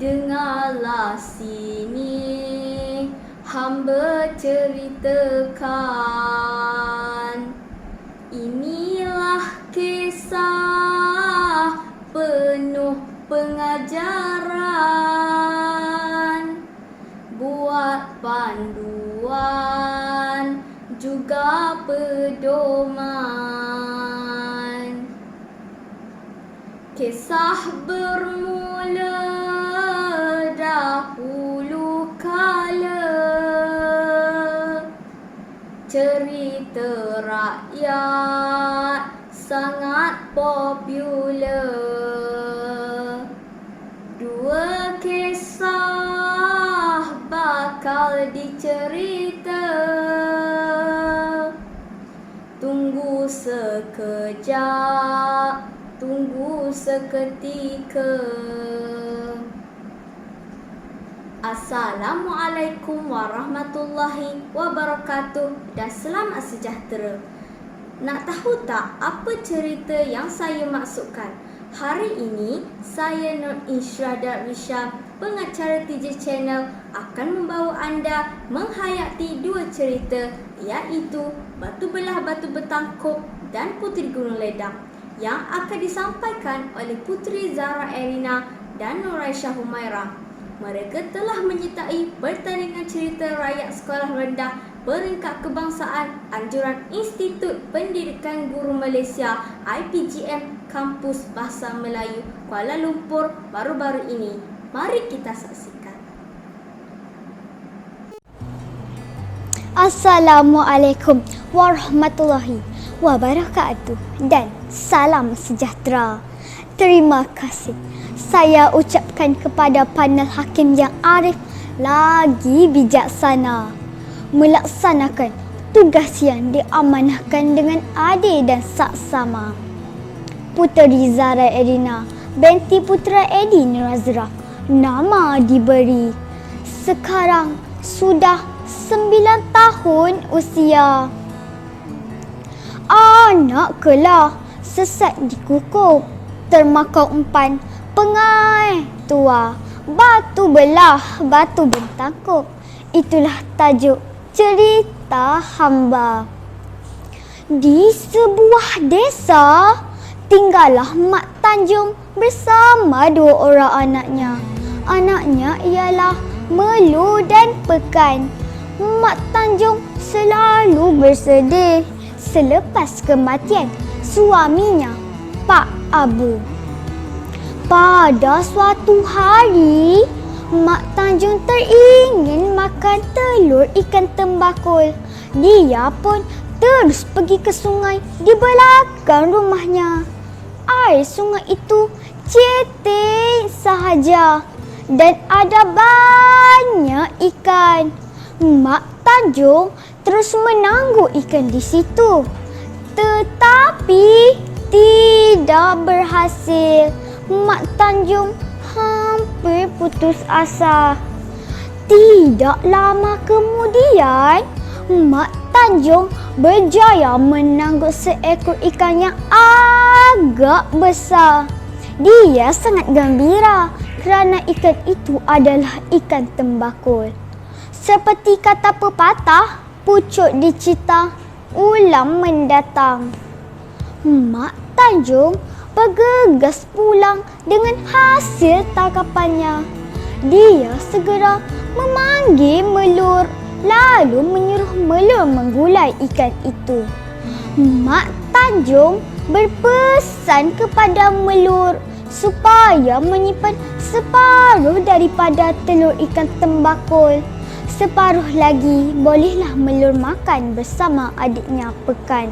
dengarlah sini, hamba ceritakan. Inilah kisah penuh pengajaran, buat panduan juga pedoman. Kisah bermula dahulu kala, cerita rakyat sangat popular. Dua kisah bakal dicerita, tunggu sekejap, tunggu seketika. Assalamualaikum warahmatullahi wabarakatuh dan selamat sejahtera. Nak tahu tak apa cerita yang saya maksudkan? Hari ini, saya Nur Insyirah Darwissyah, pengacara TJ Channel, akan membawa anda menghayati dua cerita, iaitu Batu Belah Batu Bertangkup dan Puteri Gunung Ledang, yang akan disampaikan oleh Puteri Zahra Erina dan Nuraisyah Humairah. Mereka telah menyertai pertandingan cerita rakyat sekolah rendah peringkat kebangsaan anjuran Institut Pendidikan Guru Malaysia IPGM Kampus Bahasa Melayu Kuala Lumpur baru-baru ini. Mari kita saksikan. Assalamualaikum warahmatullahi wabarakatuh dan salam sejahtera. Terima kasih saya ucapkan kepada panel hakim yang arif lagi bijaksana, melaksanakan tugas yang diamanahkan dengan adil dan saksama. Puteri Zahra Erina binti Putera Edi Nurazrah nama diberi. Sekarang sudah 9 tahun usia. Anak kelah sesat dikukup, termakan umpan pengai tua, batu belah batu bertangkup. Itulah tajuk cerita hamba. Di sebuah desa tinggallah Mak Tanjung bersama 2 orang anaknya. Anaknya ialah Melu dan Pekan. Mak Tanjung selalu bersedih selepas kematian suaminya, Pak Abu. Pada suatu hari, Mak Tanjung teringin makan telur ikan tembakul. Dia pun terus pergi ke sungai di belakang rumahnya. Air sungai itu cetek sahaja dan ada banyak ikan. Mak Tanjung terus menangguk ikan di situ, tetapi tidak berhasil. Mak Tanjung hampir putus asa. Tidak lama kemudian, Mak Tanjung berjaya menangguk seekor ikan yang agak besar. Dia sangat gembira kerana ikan itu adalah ikan tembakul. Seperti kata pepatah, pucuk dicita, ulam mendatang. Mak Tanjung bergegas pulang dengan hasil tangkapannya. Dia segera memanggil Melur, lalu menyuruh Melur menggulai ikan itu. Mak Tanjung berpesan kepada Melur supaya menyimpan separuh daripada telur ikan tembakul. Separuh lagi bolehlah Melur makan bersama adiknya Pekan.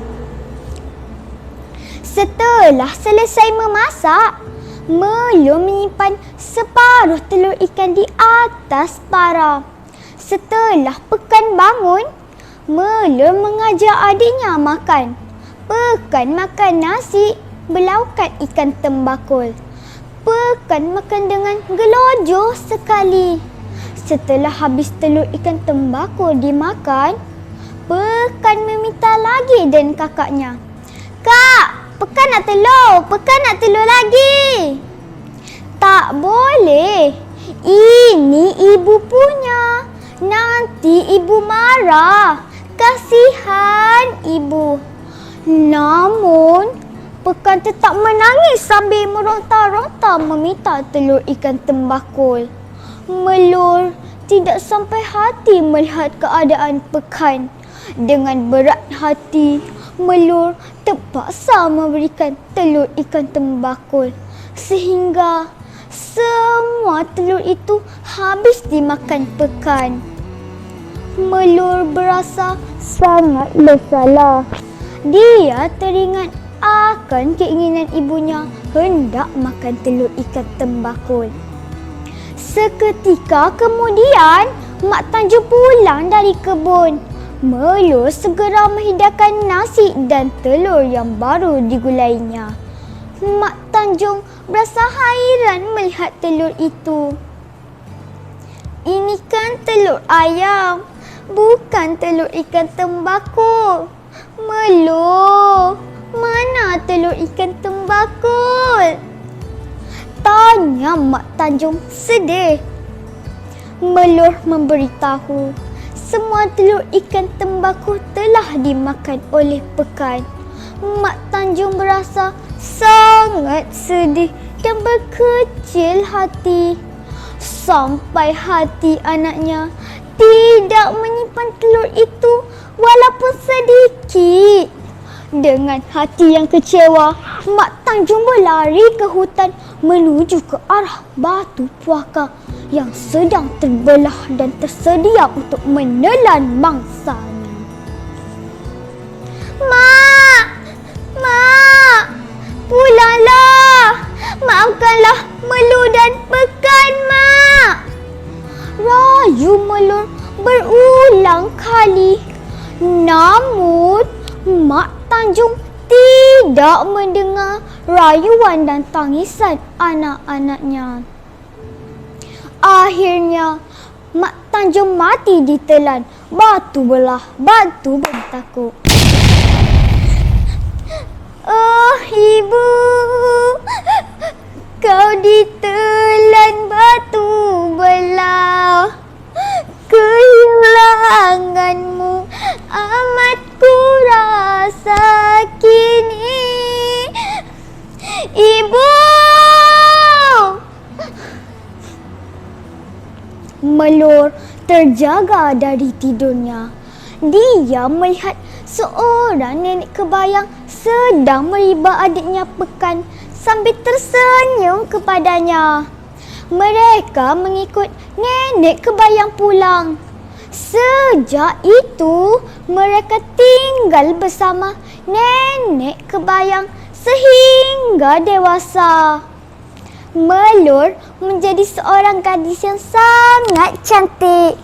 Setelah selesai memasak, Melur menyimpan separuh telur ikan di atas para. Setelah Pekan bangun, Melur mengajak adiknya makan. Pekan makan nasi berlaukan ikan tembakul. Pekan makan dengan gelojoh sekali. Setelah habis telur ikan tembakul dimakan, Pekan meminta lagi dan kakaknya. "Kak, Pekan nak telur, Pekan nak telur lagi." "Tak boleh. Ini ibu punya. Nanti ibu marah. Kasihan ibu. Namun, Pekan tetap menangis sambil meronta-ronta meminta telur ikan tembakul. Melur tidak sampai hati melihat keadaan Pekan. Dengan berat hati, Melur terpaksa memberikan telur ikan tembakul sehingga semua telur itu habis dimakan Pekan. Melur berasa sangat bersalah. Dia teringat akan keinginan ibunya hendak makan telur ikan tembakul. Seketika kemudian, Mak Tanjung pulang dari kebun. Melur segera menghidangkan nasi dan telur yang baru digulainya. Mak Tanjung berasa hairan melihat telur itu. Ini kan telur ayam, bukan telur ikan tembakul. Melur, mana telur ikan tembakul? Tanya Mak Tanjung sedih. Melur memberitahu semua telur ikan tembakul telah dimakan oleh Pekan. Mak Tanjung berasa sangat sedih dan berkecil hati. Sampai hati anaknya tidak menyimpan telur itu walaupun sedikit. Dengan hati yang kecewa, Mak Tanjung berlari ke hutan menuju ke arah batu puaka yang sedang terbelah dan tersedia untuk menelan mangsanya. Mak! Mak! Pulanglah! Maafkanlah Melur dan Pekan, Mak! Rayu Melur berulang kali. Namun, Mak Tanjung tidak mendengar rayuan dan tangisan anak-anaknya. Akhirnya, Mak Tanjung mati ditelan batu belah, batu bertakuk. Oh, Ibu, kau ditelan batu belah. Kehilanganmu amat ku rasa kini. Ibu! Melur terjaga dari tidurnya. Dia melihat seorang nenek kebayang sedang meriba adiknya Pekan sambil tersenyum kepadanya. Mereka mengikut nenek kebayang pulang. Sejak itu, mereka tinggal bersama nenek kebayang sehingga dewasa. Melur menjadi seorang gadis yang sangat cantik.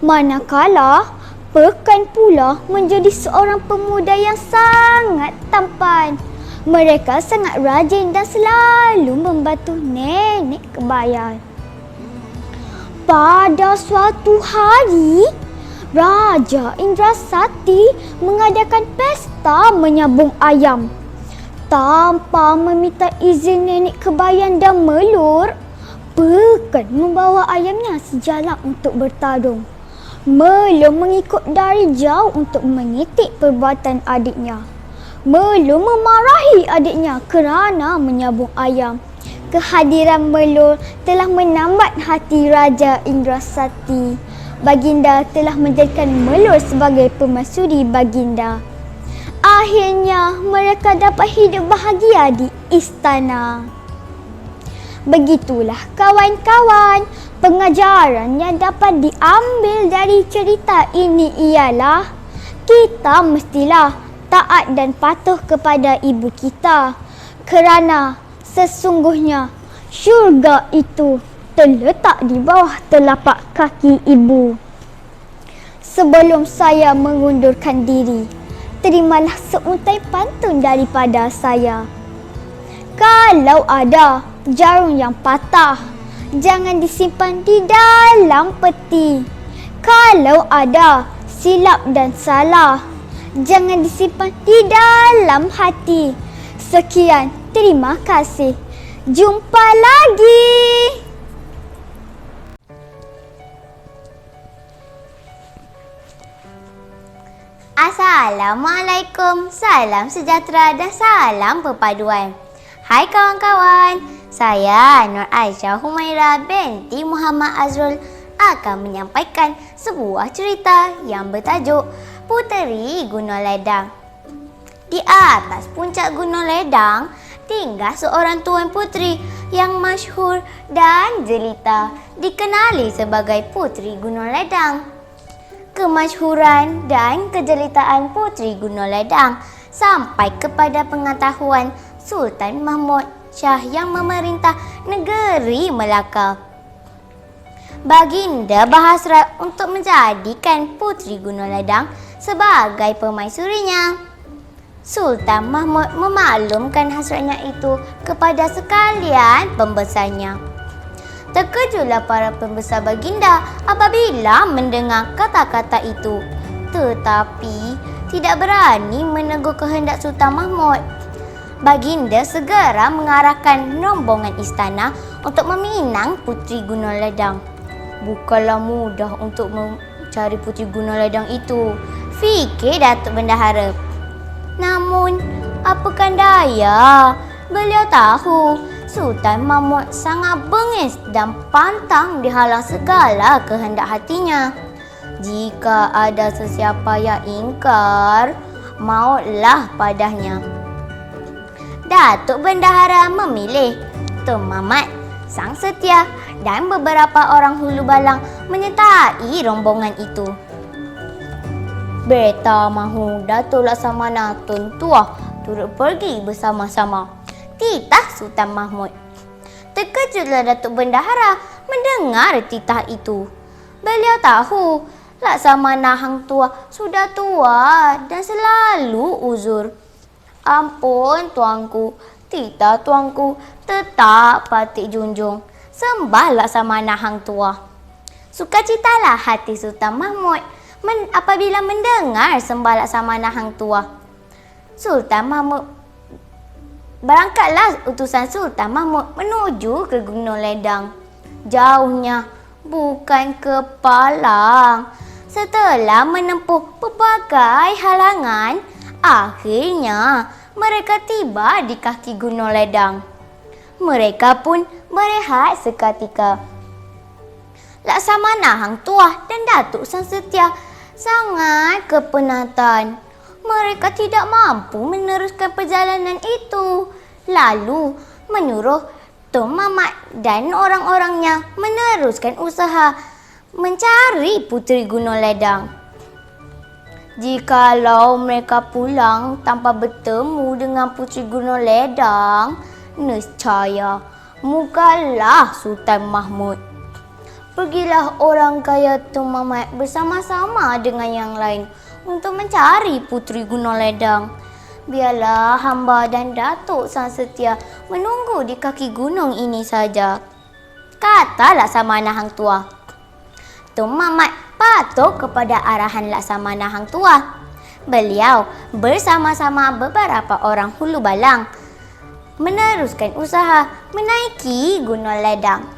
Manakala Pekan pula menjadi seorang pemuda yang sangat tampan. Mereka sangat rajin dan selalu membantu nenek kebayang. Pada suatu hari, Raja Indrasati mengadakan pesta menyabung ayam. Tanpa meminta izin nenek kebayang dan Melur, Pekan membawa ayamnya sejalan untuk bertarung. Melur mengikut dari jauh untuk mengitik perbuatan adiknya. Melur memarahi adiknya kerana menyabung ayam. Kehadiran Melur telah menambat hati Raja Indrasati. Baginda telah menjadikan Melur sebagai permaisuri baginda. Akhirnya mereka dapat hidup bahagia di istana. Begitulah kawan-kawan, pengajaran yang dapat diambil dari cerita ini ialah kita mestilah taat dan patuh kepada ibu kita kerana sesungguhnya syurga itu terletak di bawah telapak kaki ibu. Sebelum saya mengundurkan diri, terimalah seuntai pantun daripada saya. Kalau ada jarum yang patah, jangan disimpan di dalam peti. Kalau ada silap dan salah, jangan disimpan di dalam hati. Sekian, terima kasih. Jumpa lagi. Assalamualaikum, salam sejahtera dan salam perpaduan. Hai kawan-kawan, saya Nur Aisyah Humaira binti Muhammad Azrul akan menyampaikan sebuah cerita yang bertajuk Puteri Gunung Ledang. Di atas puncak Gunung Ledang tinggal seorang tuan puteri yang masyhur dan jelita, dikenali sebagai Puteri Gunung Ledang. Kemasyhuran dan kejelitaan Puteri Gunung Ledang sampai kepada pengetahuan Sultan Mahmud Shah yang memerintah negeri Melaka. Baginda berhasrat untuk menjadikan Puteri Gunung Ledang sebagai permaisurinya. Sultan Mahmud memaklumkan hasratnya itu kepada sekalian pembesarnya. Terkejutlah para pembesar baginda apabila mendengar kata-kata itu, tetapi tidak berani menegur kehendak Sultan Mahmud. Baginda segera mengarahkan rombongan istana untuk meminang Puteri Gunung Ledang. Bukanlah mudah untuk mencari Puteri Gunung Ledang itu, fikir Datuk Bendahara. Namun, apakan daya, beliau tahu Sultan Mahmud sangat bengis dan pantang dihalang segala kehendak hatinya. Jika ada sesiapa yang ingkar, mautlah padanya. Datuk Bendahara memilih Tun Mamat, Sang Setia dan beberapa orang hulu balang menyertai rombongan itu. Beta mahu Datuk Laksamana Tun Tuah turut pergi bersama-sama, titah Sultan Mahmud. Terkejutlah Datuk Bendahara mendengar titah itu. Beliau tahu Laksamana Hang Tuah sudah tua dan selalu uzur. Ampun tuanku, titah tuanku tetap patik junjung. Sembah Laksamana Hang Tuah. Sukacitalah hati Sultan Mahmud apabila mendengar sembah Laksamana Hang Tuah. Sultan Mahmud berangkatlah utusan Sultan Mahmud menuju ke Gunung Ledang. Jauhnya bukan ke Palang. Setelah menempuh pelbagai halangan, akhirnya mereka tiba di kaki Gunung Ledang. Mereka pun berehat seketika. Laksamana Hang Tuah dan Datuk Sang Setia sangat kepenatan. Mereka tidak mampu meneruskan perjalanan itu. Lalu menyuruh Tun Mamat dan orang-orangnya meneruskan usaha mencari Puteri Gunung Ledang. Jikalau mereka pulang tanpa bertemu dengan Puteri Gunung Ledang, nescaya mukalah Sultan Mahmud. Pergilah orang kaya Tun Mamat bersama-sama dengan yang lain untuk mencari Puteri Gunung Ledang. Biarlah hamba dan Datuk Sang Setia menunggu di kaki gunung ini saja, kata Laksamana Hang Tuah. Tun Mamat patuh kepada arahan Laksamana Hang Tuah. Beliau bersama-sama beberapa orang hulu balang meneruskan usaha menaiki Gunung Ledang.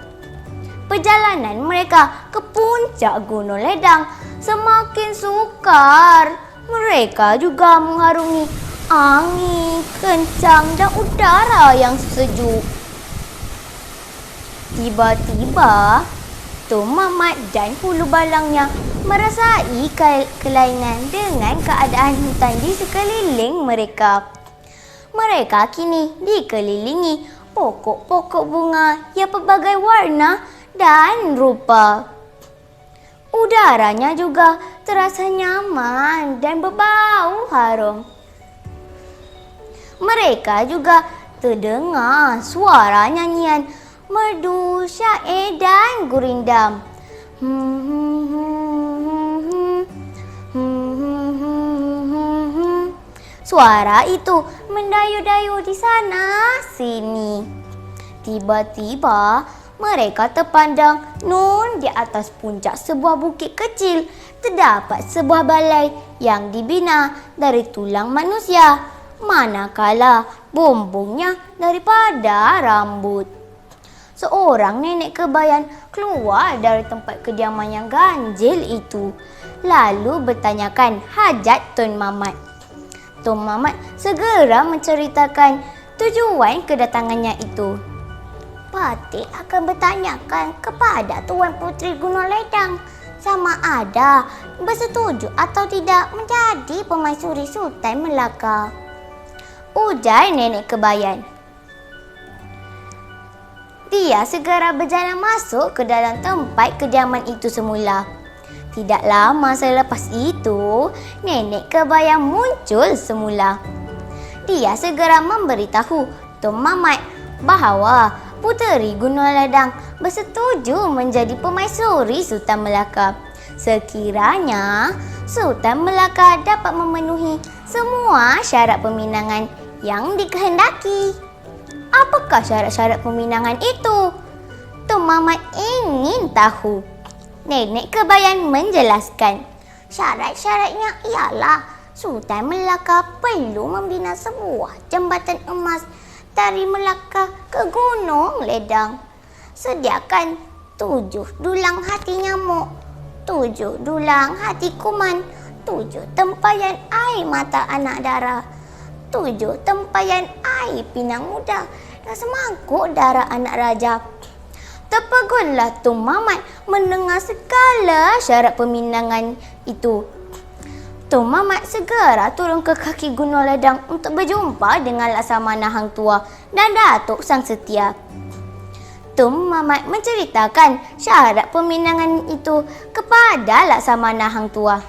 Perjalanan mereka ke puncak Gunung Ledang semakin sukar. Mereka juga mengharungi angin kencang dan udara yang sejuk. Tiba-tiba, Tun Mamat dan hulu balangnya merasai kelainan dengan keadaan hutan di sekeliling mereka. Mereka kini dikelilingi pokok-pokok bunga yang pelbagai warna dan rupa. Udaranya juga terasa nyaman dan berbau harum. Mereka juga terdengar suara nyanyian merdu, syair dan gurindam. Suara itu mendayu-dayu di sana sini. Tiba-tiba mereka terpandang nun di atas puncak sebuah bukit kecil terdapat sebuah balai yang dibina dari tulang manusia, manakala bumbungnya daripada rambut. seorang nenek kebayan keluar dari tempat kediaman yang ganjil itu. Lalu bertanyakan hajat Tun Mamat. Tun Mamat segera menceritakan tujuan kedatangannya itu. Patik akan bertanyakan kepada Tuan Puteri Gunung Ledang sama ada bersetuju atau tidak menjadi permaisuri Sultan Melaka, ujar nenek kebayan. Dia segera berjalan masuk ke dalam tempat kediaman itu semula. Tidak lama selepas itu, nenek kebayan muncul semula. Dia segera memberitahu Tun Mamat bahawa Puteri Gunung Ledang bersetuju menjadi permaisuri Sultan Melaka sekiranya Sultan Melaka dapat memenuhi semua syarat peminangan yang dikehendaki. Apakah syarat-syarat peminangan itu? Tun Mamat ingin tahu. Nenek kebayan menjelaskan. Syarat-syaratnya ialah Sultan Melaka perlu membina sebuah jambatan emas dari Melaka ke Gunung Ledang. Sediakan 7 dulang hati nyamuk, 7 dulang hati kuman, 7 tempayan air mata anak dara, 7 tempayan air pinang muda dan semangkuk darah anak raja. Terpegunlah Tun Mamat mendengar segala syarat peminangan itu. Tun Mamat segera turun ke kaki Gunung Ledang untuk berjumpa dengan Laksamana Hang Tuah dan Datuk Sang Setia. Tun Mamat menceritakan syarat peminangan itu kepada Laksamana Hang Tuah.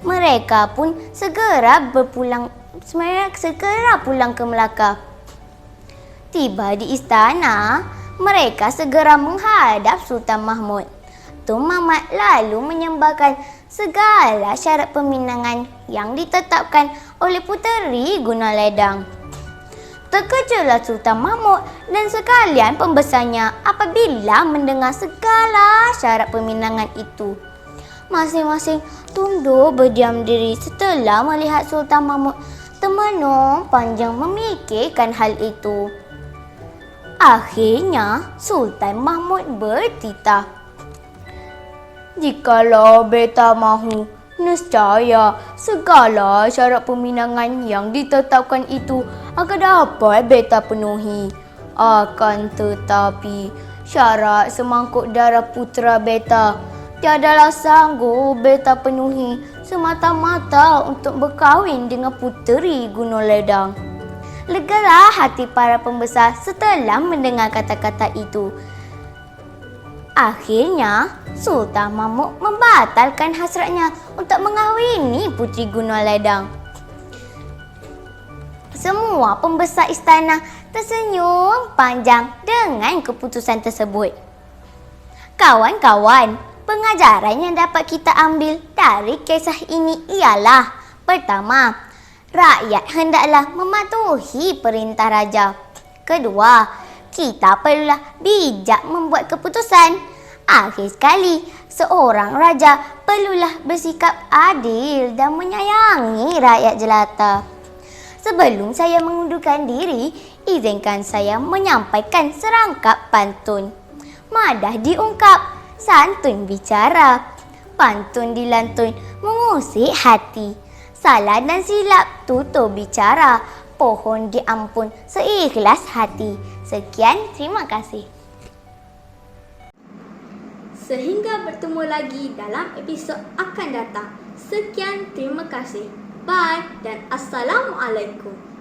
Mereka pun segera pulang ke Melaka. Tiba di istana, mereka segera menghadap Sultan Mahmud. Tun Mamat lalu menyembahkan segala syarat peminangan yang ditetapkan oleh Puteri Gunung Ledang. Terkejutlah Sultan Mahmud dan sekalian pembesarnya apabila mendengar segala syarat peminangan itu. Masing-masing tunduk berdiam diri setelah melihat Sultan Mahmud termenung panjang memikirkan hal itu. Akhirnya Sultan Mahmud bertitah. Jikalau beta mahu, nescaya segala syarat peminangan yang ditetapkan itu akan dapat beta penuhi. Akan tetapi syarat semangkuk darah putera beta tiadalah sanggup beta penuhi semata-mata untuk berkahwin dengan Puteri Gunung Ledang. Legalah hati para pembesar setelah mendengar kata-kata itu. Akhirnya, Sultan Mahmud membatalkan hasratnya untuk mengahwini Puteri Gunung Ledang. Semua pembesar istana tersenyum panjang dengan keputusan tersebut. Kawan-kawan, pengajaran yang dapat kita ambil dari kisah ini ialah: pertama, rakyat hendaklah mematuhi perintah raja. Kedua, kita perlulah bijak membuat keputusan. Akhir sekali, seorang raja perlulah bersikap adil dan menyayangi rakyat jelata. Sebelum saya mengundurkan diri, izinkan saya menyampaikan serangkap pantun. Madah diungkap, santun bicara, pantun dilantun mengusik hati. Salah dan silap tutur bicara, pohon diampun seikhlas hati. Sekian, terima kasih. Sehingga bertemu lagi dalam episod akan datang. Sekian, terima kasih. Bye dan Assalamualaikum.